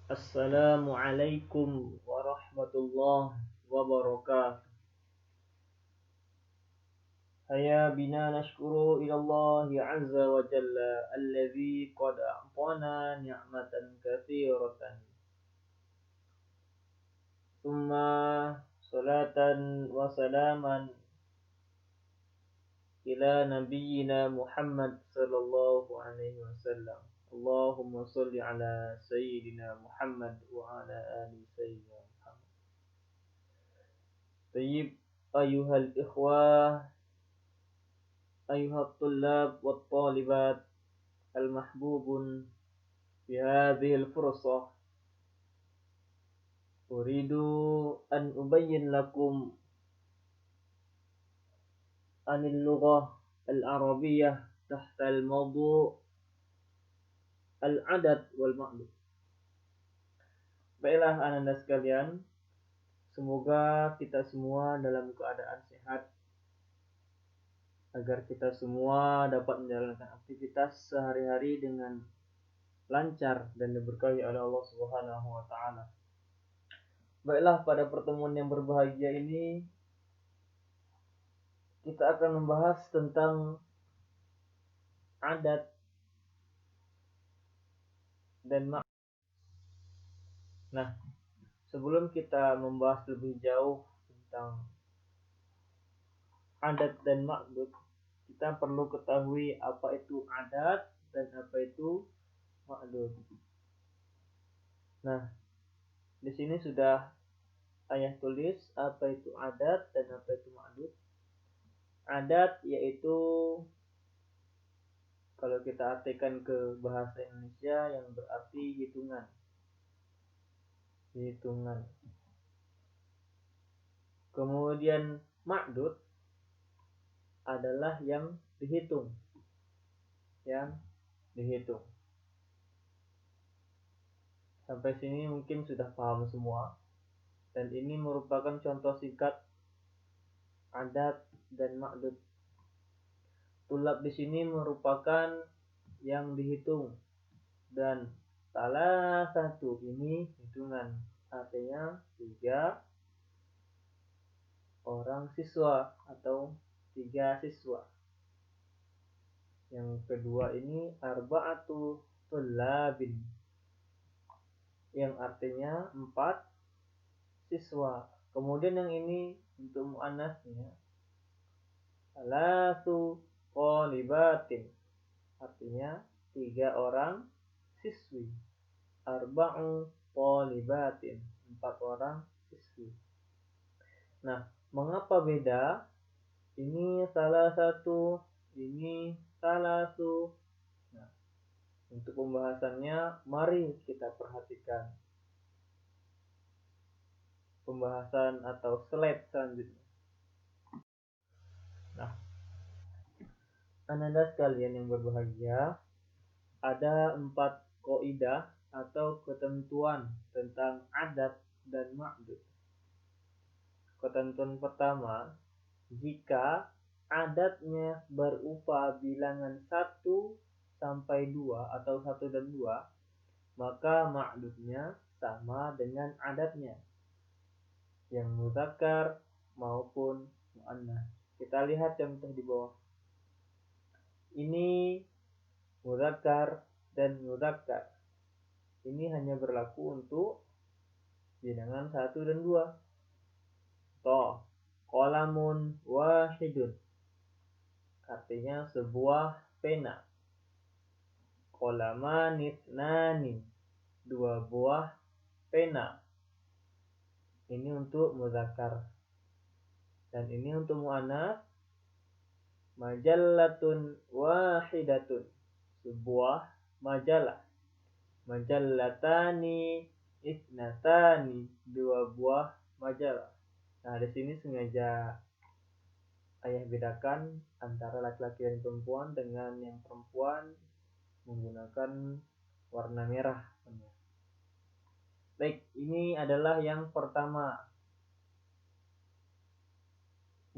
Assalamualaikum warahmatullahi wabarakatuh. Haya bina nashkuru ila Allah azza wa jalla alladzi qad a'tana ni'matan katsiratan. Tsumma salatan wa salaman ila nabiyyina Muhammad sallallahu alaihi wasallam. Allahumma shalli ala sayyidina Muhammad wa ala ali sayyidina Muhammad. Tayyib ayuhal ikhwah أيها الطلاب والطالبات المحبوبون في هذه الفرصة أريد أن أبين لكم عن اللغة العربية تحت الموضوع العدد والمعدود. Baiklah anak-anak sekalian, semoga kita semua dalam keadaan sehat agar kita semua dapat menjalankan aktivitas sehari-hari dengan lancar dan diberkahi oleh Allah Subhanahu wa taala. Baiklah, pada pertemuan yang berbahagia ini kita akan membahas tentang adat dan makna. Nah, sebelum kita membahas lebih jauh tentang adat dan makdud, kita perlu ketahui apa itu adat dan apa itu makdud. Nah, di sini sudah ayah tulis apa itu adat dan apa itu makdud. Adat yaitu kalau kita artikan ke bahasa Indonesia yang berarti hitungan. Kemudian makdud adalah yang dihitung. Sampai sini mungkin sudah paham semua. Dan ini merupakan contoh singkat adat dan makdud. Tulab di sini merupakan yang dihitung dan salah satu ini hitungan, artinya 3 orang siswa atau 3 siswa. Yang kedua ini arba'atu tullabin, yang artinya 4 siswa. Kemudian yang ini untuk muannasnya salatu thalibatin, artinya 3 orang siswi. Arba'u thalibatin, 4 orang siswi. Nah, mengapa beda? Ini salah satu, ini salah satu. Nah, untuk pembahasannya mari kita perhatikan pembahasan atau slide selanjutnya. Nah, anak-anak sekalian yang berbahagia, ada 4 kaidah atau ketentuan tentang adat dan makdud. Ketentuan pertama, jika adatnya berupa bilangan 1 sampai 2 atau 1 dan 2, maka makdudnya sama dengan adatnya, yang muzakkar maupun muannas. Kita lihat contoh di bawah. Ini muzakkar dan muzakkar. Ini hanya berlaku untuk bilangan 1 dan 2. Qalamun wahidun, artinya sebuah pena. Qalaman ithnani, 2 buah pena. Ini untuk muzakkar. Dan ini untuk muannas, majallatun wahidatun, sebuah majalah. Majallatani ithnatani, 2 buah majalah. Nah, di sini sengaja ayah bedakan antara laki-laki dan perempuan dengan yang perempuan menggunakan warna merah. Baik, ini adalah yang pertama.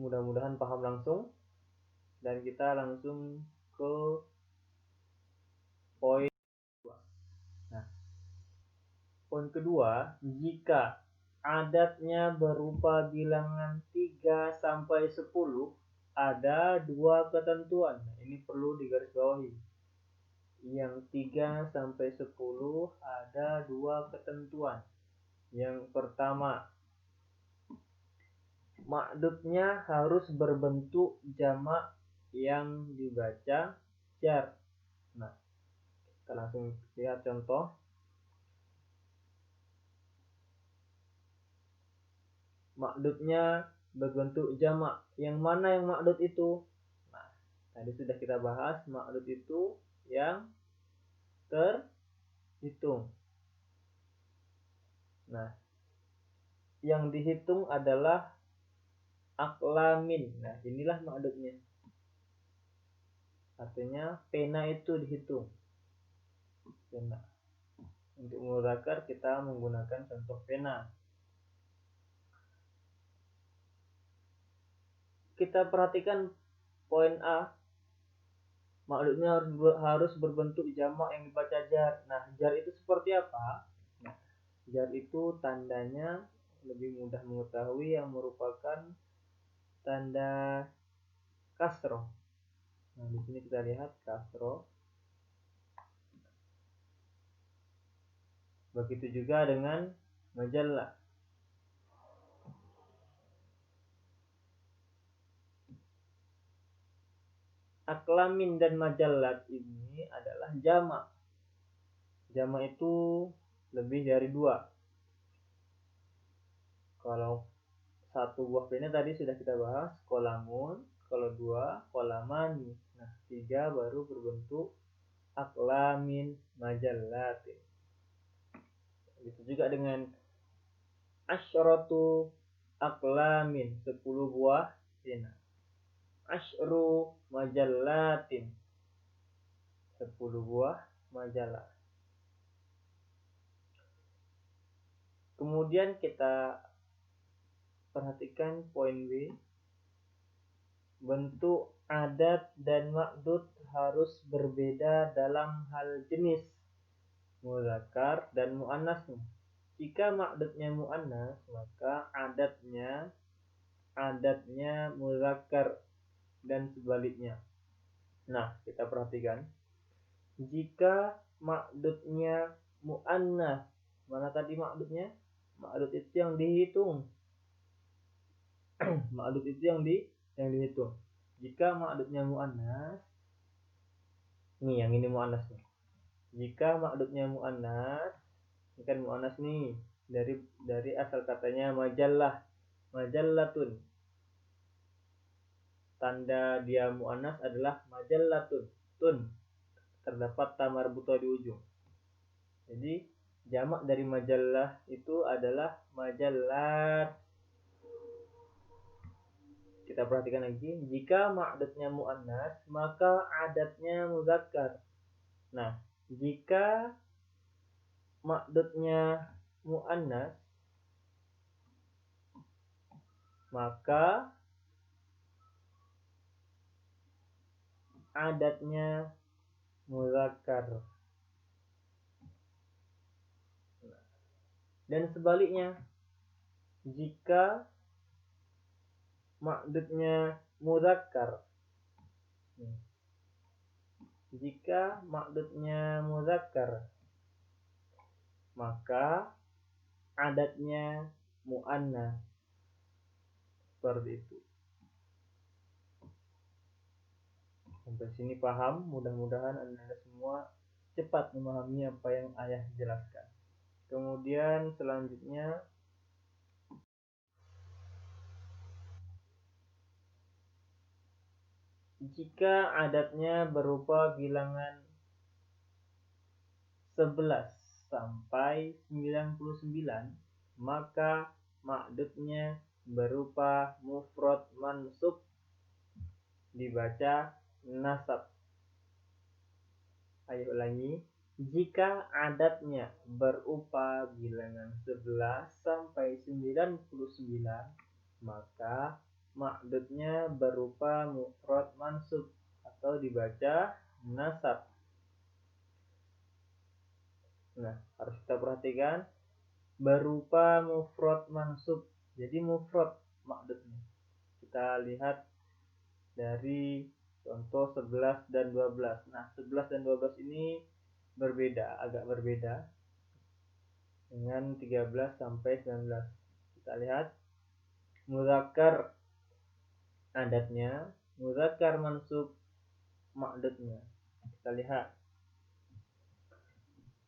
Mudah-mudahan paham langsung. Dan kita langsung ke poin 2. Nah, Poin kedua, jika adatnya berupa bilangan 3 sampai 10, ada dua ketentuan. Nah, ini perlu digarisbawahi. Yang 3 sampai 10 ada dua ketentuan. Yang pertama, ma'dudnya harus berbentuk jamak yang dibaca jar. Nah, kita langsung lihat contoh. Ma'dudnya berbentuk jamak. Yang mana yang ma'dud itu? Nah, tadi sudah kita bahas, ma'dud itu yang terhitung. Nah, yang dihitung adalah aklamin. Nah, inilah ma'dudnya. Artinya pena itu dihitung. Pena. Untuk mudzakkar kita menggunakan contoh pena. Kita perhatikan poin A. Ma'dudnya harus berbentuk jamak yang dibaca jar. Nah, jar itu seperti apa? Nah, jar itu tandanya lebih mudah mengetahui yang merupakan tanda kasroh. Nah, di sini kita lihat kasroh. Begitu juga dengan majallah. Aklamin dan majallat ini adalah jamak. Jamak itu lebih dari 2. Kalau satu buah pena tadi sudah kita bahas, kolamun. Kalau 2, kolamani. Nah, 3 baru berbentuk aklamin majallatin. Begitu juga dengan asyratu aklamin, 10 buah pena. Asyru majallatin, 10 buah majalah. Kemudian kita perhatikan poin B. Bentuk adat dan ma'dud harus berbeda dalam hal jenis mudzakkar dan muannasnya. Jika ma'dudnya muannas, maka adatnya mudzakkar dan sebaliknya. Nah, kita perhatikan. Jika ma'dudnya muannas, mana tadi ma'dudnya? Ma'dud itu yang dihitung. Ma'dud itu yang dihitung. Jika ma'dudnya muannas, nih yang ini muannasnya. Jika ma'dudnya muannas, ini kan muannas nih, dari asal katanya majallah, majallatun. Tanda dia muannas adalah majallatun, tun. Terdapat ta marbuthah di ujung. Jadi jamak dari majallah itu adalah majallat. Kita perhatikan lagi, jika ma'dudnya muannas, maka adatnya mudzakkar. Nah, jika ma'dudnya muannas, maka adatnya mudzakkar. Dan sebaliknya, jika ma'dudnya mudzakkar, maka adatnya muannas. Seperti itu. Sampai sini paham? Mudah-mudahan Anda semua cepat memahami apa yang ayah jelaskan. Kemudian selanjutnya, jika adatnya berupa bilangan 11 sampai 99, maka ma'dudnya berupa mufrad mansub, dibaca nasab. Ayo ulangi. Jika adatnya berupa bilangan 11 sampai 99, maka ma'dudnya berupa mufrad mansub atau dibaca nasab. Nah, harus kita perhatikan, berupa mufrad mansub. Jadi mufrad ma'dudnya. Kita lihat dari contoh 11 dan 12. Nah, 11 dan 12 ini berbeda, agak berbeda dengan 13 sampai 19. Kita lihat muzakkar adatnya, muzakkar mansub ma'dudnya. Kita lihat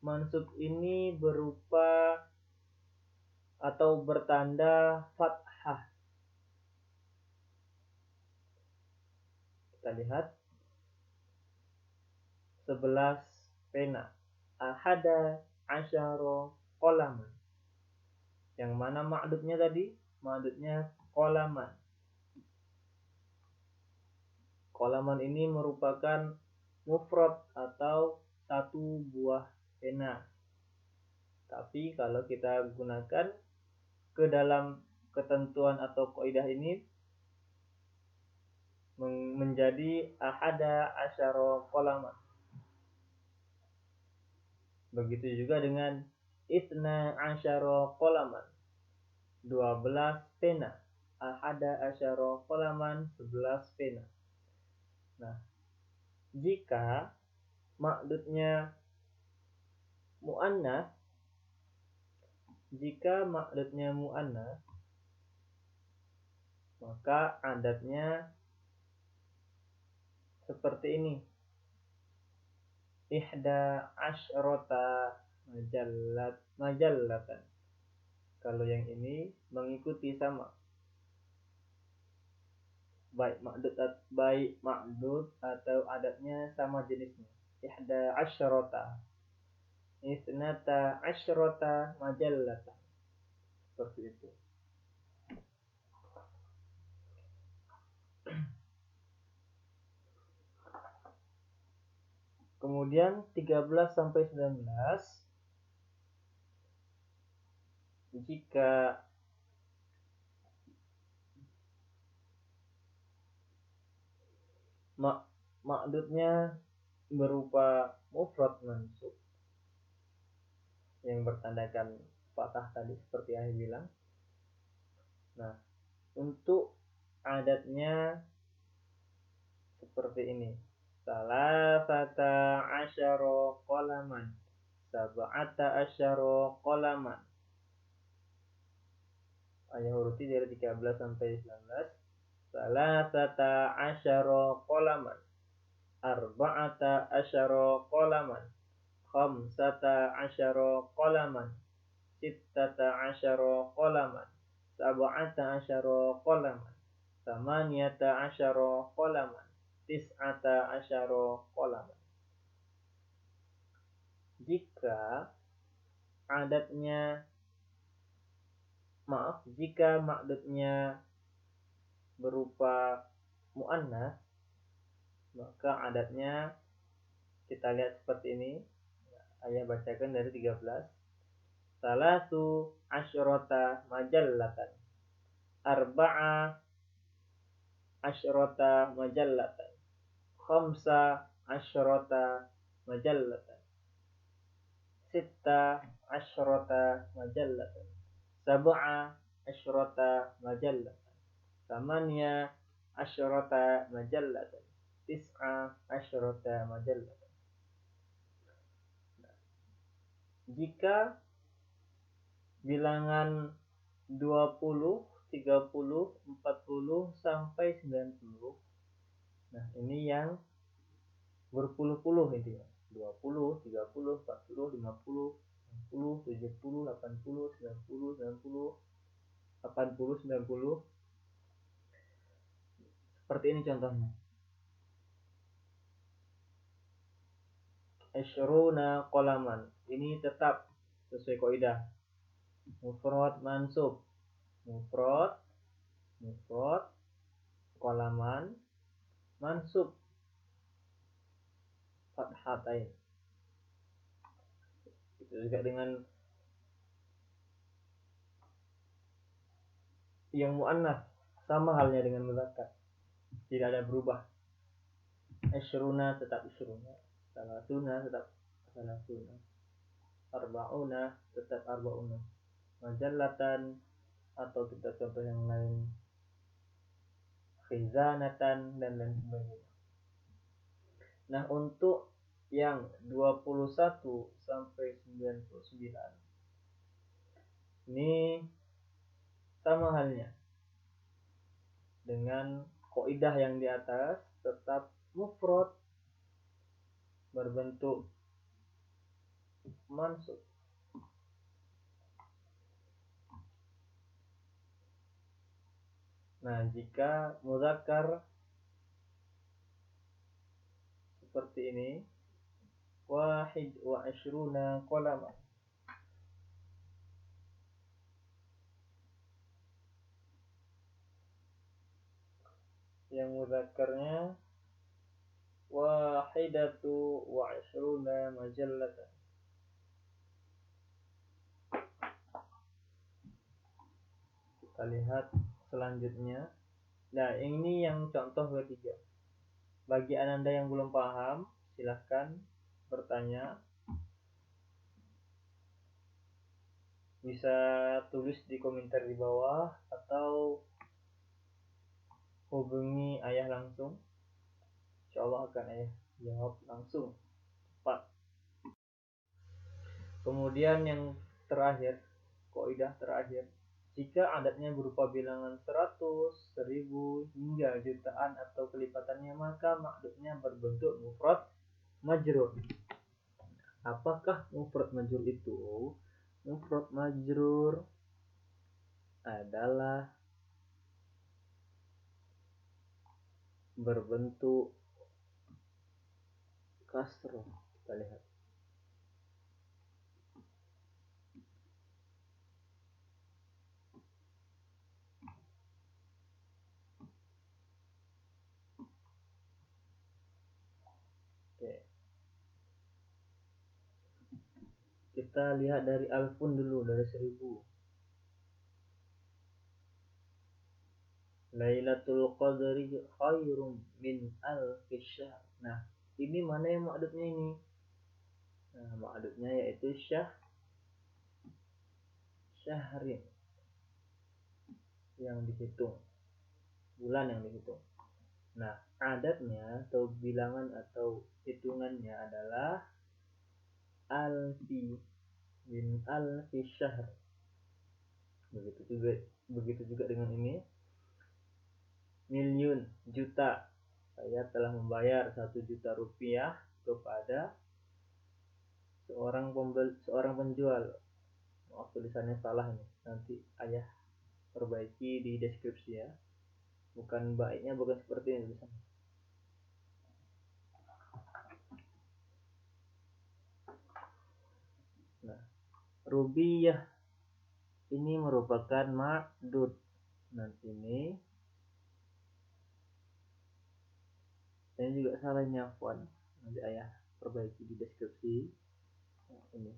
mansub ini berupa atau bertanda fathah. Kita lihat 11 pena, ahada asyara qalaman. Yang mana ma'dudnya tadi? Ma'dudnya qalaman. Qalaman ini merupakan mufrad atau satu buah pena. Tapi kalau kita gunakan ke dalam ketentuan atau kaidah ini menjadi ahada asyara qalaman. Begitu juga dengan isna asyara qalaman, 12 pena. Ahada asyara qalaman, 11 pena. Nah, jika ma'dudnya mu'annas, maka adatnya seperti ini. Ihda asyrota majallatan. Kalau yang ini mengikuti sama. Baik ma'dud atau adatnya sama jenisnya. Ihda asyrota, isnata asyrota majallatan. Seperti itu. Kemudian 13 sampai 19, jika ma'dudnya berupa mufrad mansub yang bertandakan fathah tadi seperti yang bilang. Nah, untuk adatnya seperti ini. Salasata asyara qalaman, sab'ata asyara qalaman. Ayah uruti dari 13 sampai 19. Salasata asyara qalaman, arba'ata asyara qalaman, khamsata asyara qalaman, sittata asyara qalaman, sab'ata asyara qalaman, thamaniyata asyara qalaman, tis'ata asyara qalaman. Jika ma'dudnya berupa mu'annas, maka adatnya kita lihat seperti ini. Ayah bacakan dari 13. Salasu asyrota majallatan, arba'a asyrota majallatan, khamsa asyrota majallatan, sitta asyrota majallatan, sab'a asyrota majallatan, thamaniya asyrota majallatan, tis'a asyrota majallatan. Jika bilangan 20, 30, 40 sampai 90. Nah, ini yang berpuluh-puluh intinya. 20, 30, 40, 50, 60, 70, 80, 90, 90, 80, 90. Seperti ini contohnya. Asyruna qalaman. Ini tetap sesuai kaidah. Mufrad mansub. Mufrad qalaman mansub fathatain. Itu juga dengan yang muannas, sama halnya dengan muzakkar. Tidak ada berubah. Asyruna tetap asyruna. Salasuna tetap salasuna. Arba'una tetap arba'una. majallatan, atau kita contoh yang lain khizanatan dan lain sebagainya. Nah, untuk yang 21 sampai 99 ini sama halnya dengan kaidah yang di atas, tetap mufrad berbentuk mansub. Nah, jika muzakkar seperti ini, wahid wa ashruna qalaman, yang muzakkarnya wahidatu wa ashruna majallatan. Kita lihat selanjutnya. Nah, ini yang contoh ketiga. Bagi Anda yang belum paham, silahkan bertanya. Bisa tulis di komentar di bawah atau hubungi ayah langsung. Insyaallah akan ayah jawab langsung cepat. Kemudian yang terakhir, kaidah terakhir, jika adatnya berupa bilangan 100, 1000 hingga jutaan atau kelipatannya, maka ma'dudnya berbentuk mufrad majrur. Apakah mufrad majrur itu? Mufrad majrur adalah berbentuk kasroh. Kita lihat. Oke. Kita lihat dari alfun dulu, dari 1000. Lailatul Qadri khairum min alfi syahr. Nah, ini mana yang ma'dudnya ini? Nah, ma'dudnya yaitu syahrin, yang dihitung, bulan yang dihitung. Nah, adatnya atau bilangan atau hitungannya adalah alfi min alfi syahr. Begitu juga dengan ini. Miliun, juta. Saya telah membayar 1 juta rupiah kepada seorang penjual. Maaf, tulisannya salah nih. Nanti ayah perbaiki di deskripsi ya. Bukan baiknya bukan seperti ini tulisannya. Nah, rubiyah ini merupakan ma'dud. Nanti ini juga salahnya font. Nanti ayah perbaiki di deskripsi. Nah, ini.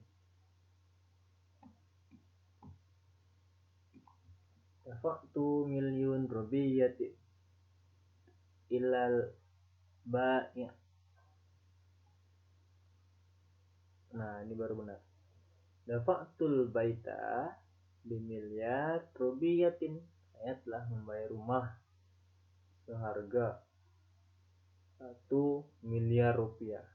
Dafa'tu milyun rubiyati ilal ba'i'. Nah, ini baru benar. Dafa'tul baita bimilyar rubiyatin. Saya telah membayar rumah seharga 1 miliar rupiah.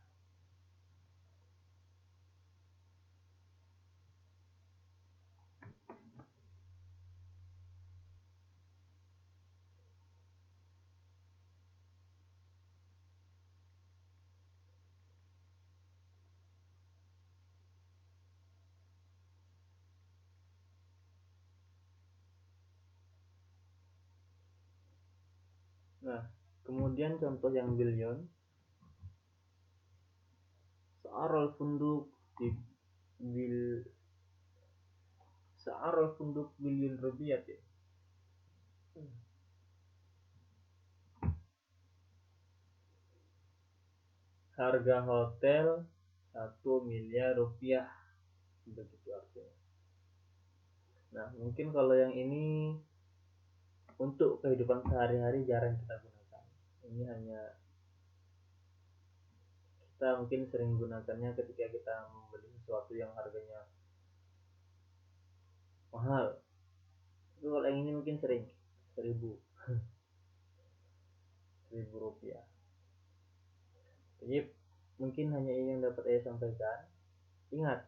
Nah, kemudian contoh yang billion. Sa'aral funduk billion rupiah. Harga hotel 1 miliar rupiah. Begitu artinya. Nah, mungkin kalau yang ini untuk kehidupan sehari-hari jarang kita gunakan. Ini hanya kita mungkin sering gunakannya ketika kita membeli sesuatu yang harganya mahal. Itu kalau yang ini mungkin sering 1000 rupiah. Jadi mungkin hanya ini yang dapat saya sampaikan. Ingat,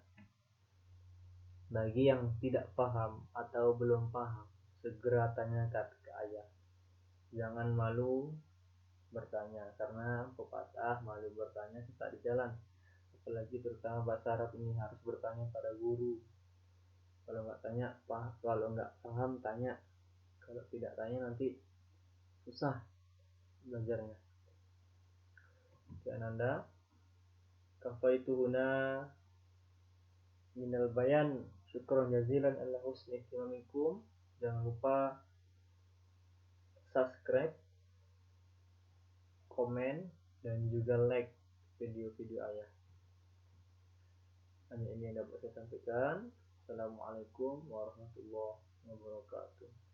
bagi yang tidak paham atau belum paham, segera tanyakan ke ayah. Jangan malu bertanya, karena pepatah malu bertanya sesat di jalan. Apalagi terutama bahasa Arab ini harus bertanya pada guru. Kalau nggak paham tanya. Kalau tidak tanya nanti susah belajarnya. Sekian Anda. Kafaitu huna minal bayan. Syukron jazilan ala husni ihtimamikum. Jangan lupa subscribe, komen, dan juga like video-video ayah. Hanya ini yang dapat saya sampaikan. Assalamualaikum warahmatullahi wabarakatuh.